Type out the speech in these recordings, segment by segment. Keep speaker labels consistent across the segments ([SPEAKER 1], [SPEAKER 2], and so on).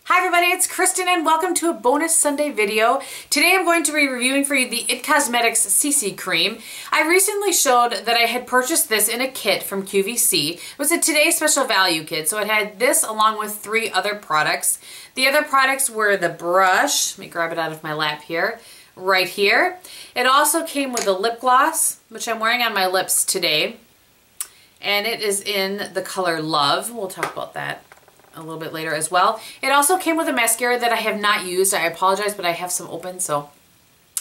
[SPEAKER 1] Hi everybody, it's Kristin and welcome to a bonus Sunday video. Today I'm going to be reviewing for you the IT Cosmetics CC Cream. I recently showed that I had purchased this in a kit from QVC. It was a Today's Special Value kit, so it had this along with 3 other products. The other products were the brush, let me grab it out of my lap here, right here. It also came with a lip gloss, which I'm wearing on my lips today. And it is in the color Love. We'll talk about that a little bit later as well. It also came with a mascara that I have not used. I apologize, but I have some open, so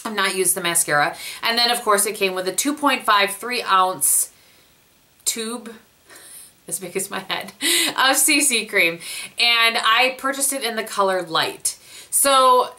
[SPEAKER 1] I've not used the mascara. And then of course it came with a 2.5 3-ounce tube, as big as my head, of CC cream. And I purchased it in the color Light. So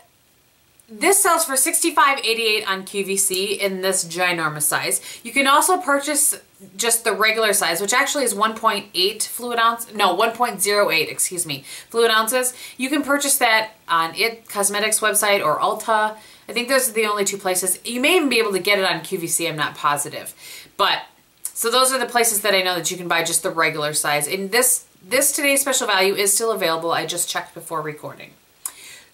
[SPEAKER 1] this sells for $65.88 on QVC in this ginormous size. You can also purchase just the regular size, which actually is 1.8 fluid ounce, no, 1.08, excuse me, fluid ounces. You can purchase that on IT Cosmetics website or Ulta. I think those are the only 2 places. You may even be able to get it on QVC, I'm not positive. But, so those are the places that I know that you can buy just the regular size. And this Today's Special Value is still available. I just checked before recording.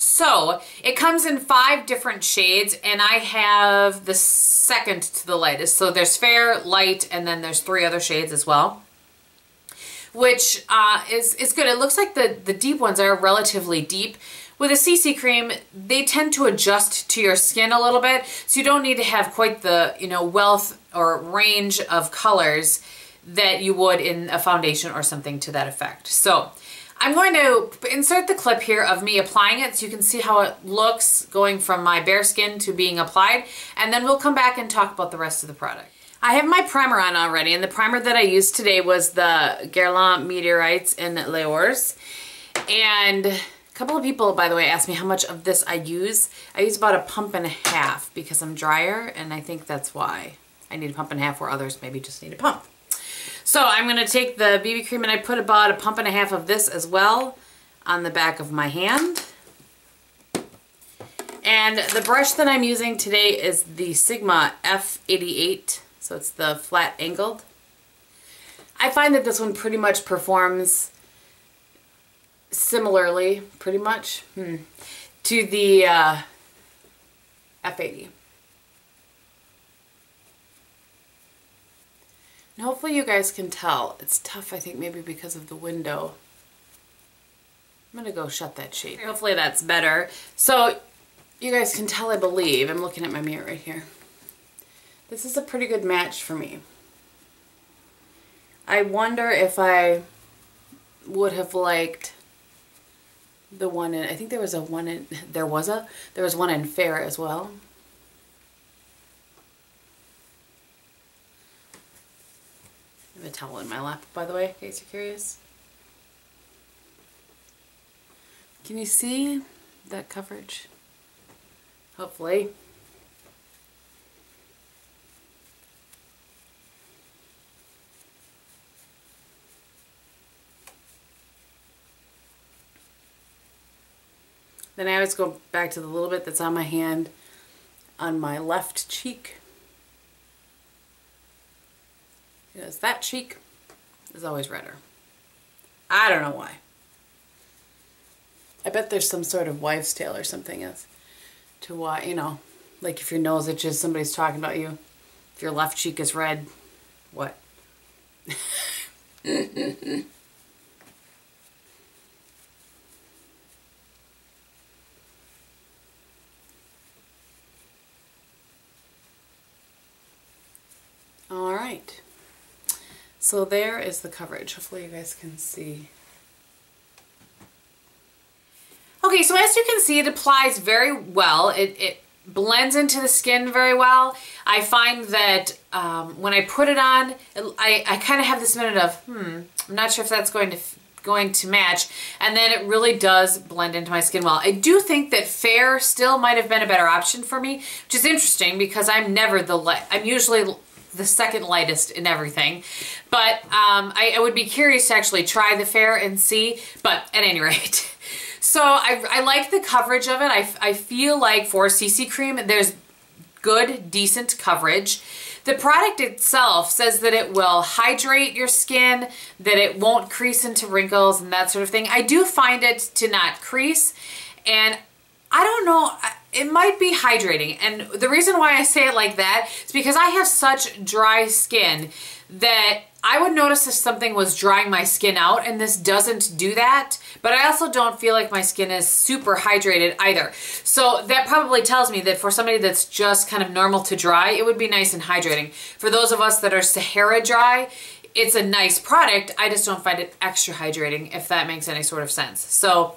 [SPEAKER 1] So, it comes in 5 different shades, and I have the second to the lightest. So there's Fair, Light, and then there's 3 other shades as well, which is good. It looks like the deep ones are relatively deep. With a CC cream, they tend to adjust to your skin a little bit, so you don't need to have quite the, wealth or range of colors that you would in a foundation or something to that effect. So I'm going to insert the clip here of me applying it so you can see how it looks going from my bare skin to being applied, and then we'll come back and talk about the rest of the product. I have my primer on already, and the primer that I used today was the Gellar Meteorites in Layers. And a couple of people, by the way, asked me how much of this I use. I use about 1.5 pumps because I'm drier, and I think that's why I need 1.5 pumps where others maybe just need a pump. So I'm going to take the BB cream and I put about 1.5 pumps of this as well on the back of my hand. And the brush that I'm using today is the Sigma F88, so it's the flat angled. I find that this one pretty much performs similarly, pretty much, to the F80. And hopefully you guys can tell. It's tough, I think, maybe because of the window. I'm gonna go shut that shade. Hopefully that's better. So you guys can tell, I believe. I'm looking at my mirror right here. This is a pretty good match for me. I wonder if I would have liked the one in, I think there was one in Fair as well. I have a towel in my lap, by the way, in case you're curious. Can you see that coverage? Hopefully. Then I always go back to the little bit that's on my hand on my left cheek. Because that cheek is always redder. I don't know why. I bet there's some sort of wives' tale or something as to why, like if your nose itches, somebody's talking about you. If your left cheek is red, what? All right. So there is the coverage. Hopefully you guys can see. Okay, so as you can see, it applies very well. It blends into the skin very well. I find that when I put it on, I kind of have this minute of, I'm not sure if that's going to match, and then it really does blend into my skin well. I do think that Fair still might have been a better option for me, which is interesting because I'm usually the second lightest in everything. But I would be curious to actually try the Fair and see, but at any rate. So I like the coverage of it. I feel like for CC cream, there's good, decent coverage. The product itself says that it will hydrate your skin, that it won't crease into wrinkles and that sort of thing. I do find it to not crease, and I don't know, it might be hydrating. And the reason why I say it like that is because I have such dry skin that I would notice if something was drying my skin out, and this doesn't do that. But I also don't feel like my skin is super hydrated either. So that probably tells me that for somebody that's just kind of normal to dry, it would be nice and hydrating. For those of us that are Sahara dry, it's a nice product. I just don't find it extra hydrating, if that makes any sort of sense. So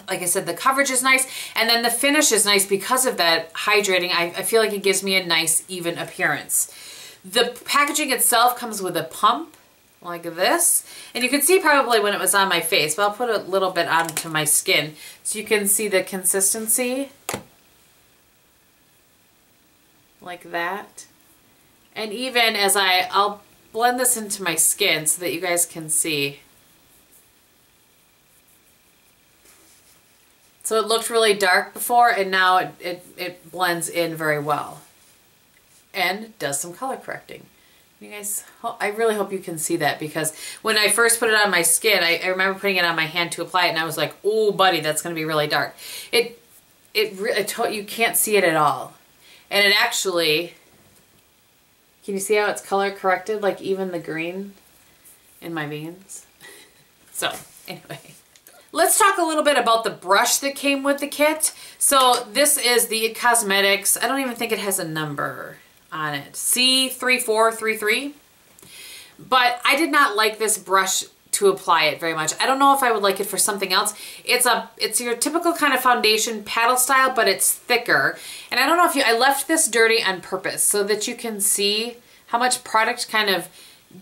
[SPEAKER 1] like I said, the coverage is nice, and then the finish is nice because of that hydrating. I feel like it gives me a nice, even appearance. The packaging itself comes with a pump like this, and you can see probably when it was on my face, but I'll put a little bit onto my skin so you can see the consistency like that. And even as I'll blend this into my skin so that you guys can see. So it looked really dark before, and now it blends in very well and does some color correcting. You guys, I really hope you can see that, because when I first put it on my skin, I remember putting it on my hand to apply it, and I was like, oh buddy, that's going to be really dark. You can't see it at all. And it actually, can you see how it's color corrected, like even the green in my veins? So anyway. Let's talk a little bit about the brush that came with the kit. So this is the IT Cosmetics, I don't even think it has a number on it, C3433. But I did not like this brush to apply it very much. I don't know if I would like it for something else. It's your typical kind of foundation paddle style, but it's thicker. And I don't know if I left this dirty on purpose so that you can see how much product kind of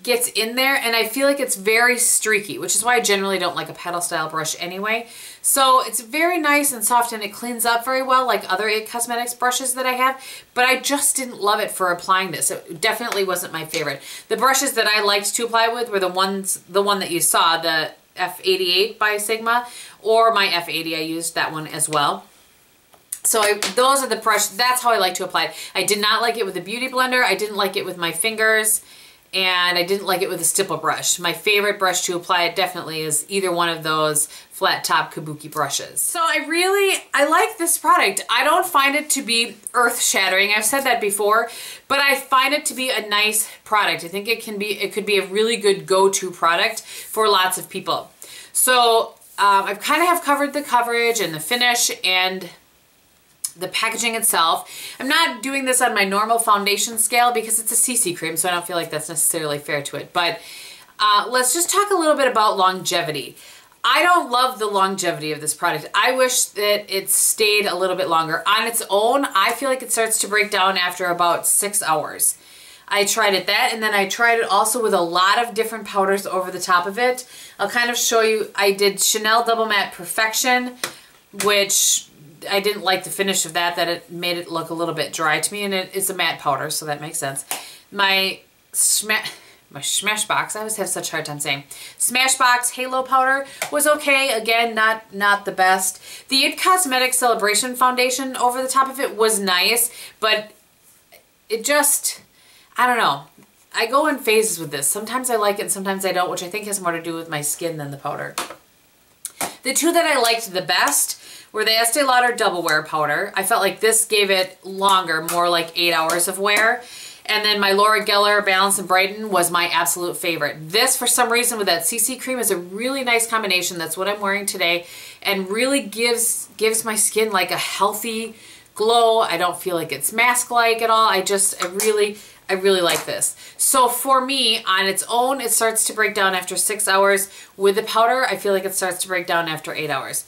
[SPEAKER 1] gets in there, and I feel like it's very streaky, which is why I generally don't like a paddle style brush anyway. So it's very nice and soft, and it cleans up very well like other IT Cosmetics brushes that I have, but I just didn't love it for applying this. It definitely wasn't my favorite. The brushes that I liked to apply with were the one that you saw, the F88 by Sigma, or my F80. I used that one as well. So those are the brush, that's how I like to apply it. I did not like it with a beauty blender. I didn't like it with my fingers. And I didn't like it with a stipple brush. My favorite brush to apply it definitely is either one of those flat top kabuki brushes. So I like this product. I don't find it to be earth shattering. I've said that before, but I find it to be a nice product. I think it could be a really good go-to product for lots of people. So I kind of have covered the coverage and the finish and the packaging itself. I'm not doing this on my normal foundation scale because it's a CC cream, so I don't feel like that's necessarily fair to it. But let's just talk a little bit about longevity. I don't love the longevity of this product. I wish that it stayed a little bit longer. On its own, I feel like it starts to break down after about 6 hours. I tried it and then I tried it also with a lot of different powders over the top of it. I'll kind of show you. I did Chanel Double Matte Perfection, which I didn't like the finish of that it made it look a little bit dry to me, and it is a matte powder, so that makes sense. My Smashbox, I always have such a hard time saying, Smashbox Halo Powder was okay. Again, not the best. The IT Cosmetics Celebration Foundation over the top of it was nice, but it just, I don't know. I go in phases with this. Sometimes I like it, sometimes I don't, which I think has more to do with my skin than the powder. The two that I liked the best were the Estee Lauder Double Wear Powder. I felt like this gave it longer, more like 8 hours of wear. And then my Laura Gellar Balance and Brighten was my absolute favorite. This, for some reason, with that CC cream is a really nice combination. That's what I'm wearing today, and really gives my skin like a healthy glow. I don't feel like it's mask-like at all. I really like this. So for me, on its own, it starts to break down after 6 hours. With the powder, I feel like it starts to break down after 8 hours.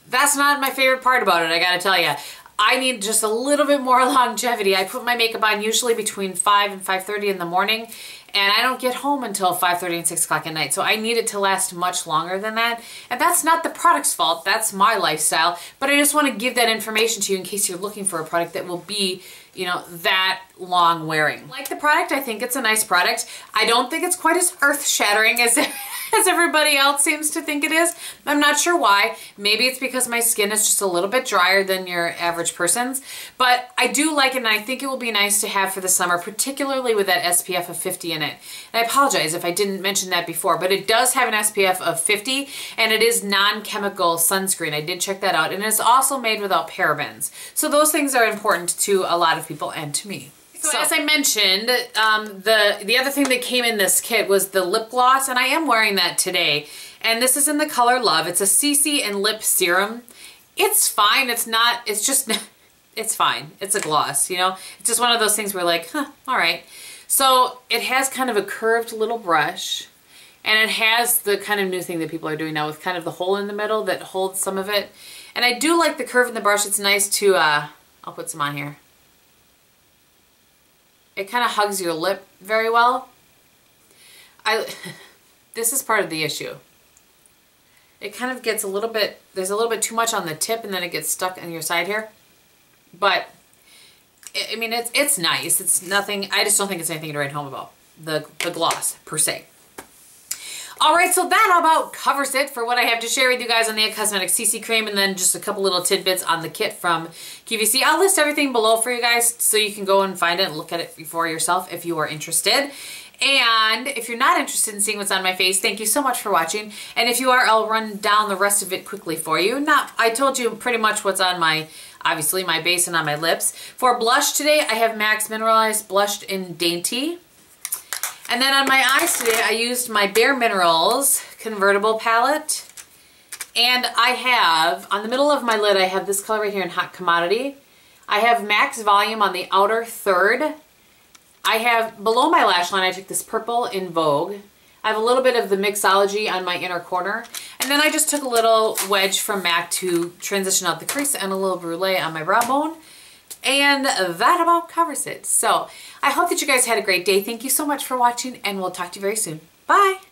[SPEAKER 1] That's not my favorite part about it, I gotta tell you. I need just a little bit more longevity. I put my makeup on usually between 5 and 5:30 in the morning, and I don't get home until 5:30 and 6 o'clock at night. So I need it to last much longer than that. And that's not the product's fault, that's my lifestyle. But I just want to give that information to you in case you're looking for a product that will be, you know, that long wearing. Like the product, I think it's a nice product. I don't think it's quite as earth-shattering as everybody else seems to think it is. I'm not sure why. Maybe it's because my skin is just a little bit drier than your average person's, but I do like it, and I think it will be nice to have for the summer, particularly with that SPF of 50 in it. And I apologize if I didn't mention that before, but it does have an SPF of 50, and it is non-chemical sunscreen. I did check that out, and it's also made without parabens. So those things are important to a lot of people and to me. So as I mentioned, the other thing that came in this kit was the lip gloss, and I am wearing that today. And this is in the color Love. It's a CC and lip serum. It's fine. It's not, it's just, it's fine. It's a gloss, you know? It's just one of those things where like, huh, all right. So it has kind of a curved little brush, and it has the kind of new thing that people are doing now with kind of the hole in the middle that holds some of it. And I do like the curve in the brush. It's nice to, I'll put some on here. It kind of hugs your lip very well. This is part of the issue. It kind of gets a little bit, there's a little bit too much on the tip, and then it gets stuck on your side here. But, I mean, it's nice. It's nothing, I just don't think it's anything to write home about, the gloss, per se. Alright, so that about covers it for what I have to share with you guys on the It Cosmetics CC Cream, and then just a couple little tidbits on the kit from QVC. I'll list everything below for you guys so you can go and find it and look at it for yourself if you are interested. And if you're not interested in seeing what's on my face, thank you so much for watching. And if you are, I'll run down the rest of it quickly for you. I told you pretty much what's on my, obviously, my base and on my lips. For blush today, I have MAC's Mineralized blushed in Dainty. And then on my eyes today, I used my Bare Minerals Convertible palette. And I have, on the middle of my lid, I have this color right here in Hot Commodity. I have MAC's Volume on the outer third. I have, below my lash line, I took this purple in Vogue. I have a little bit of the Mixology on my inner corner. And then I just took a little wedge from MAC to transition out the crease and a little brulee on my brow bone. And that about covers it. So I hope that you guys had a great day. Thank you so much for watching, and we'll talk to you very soon. Bye!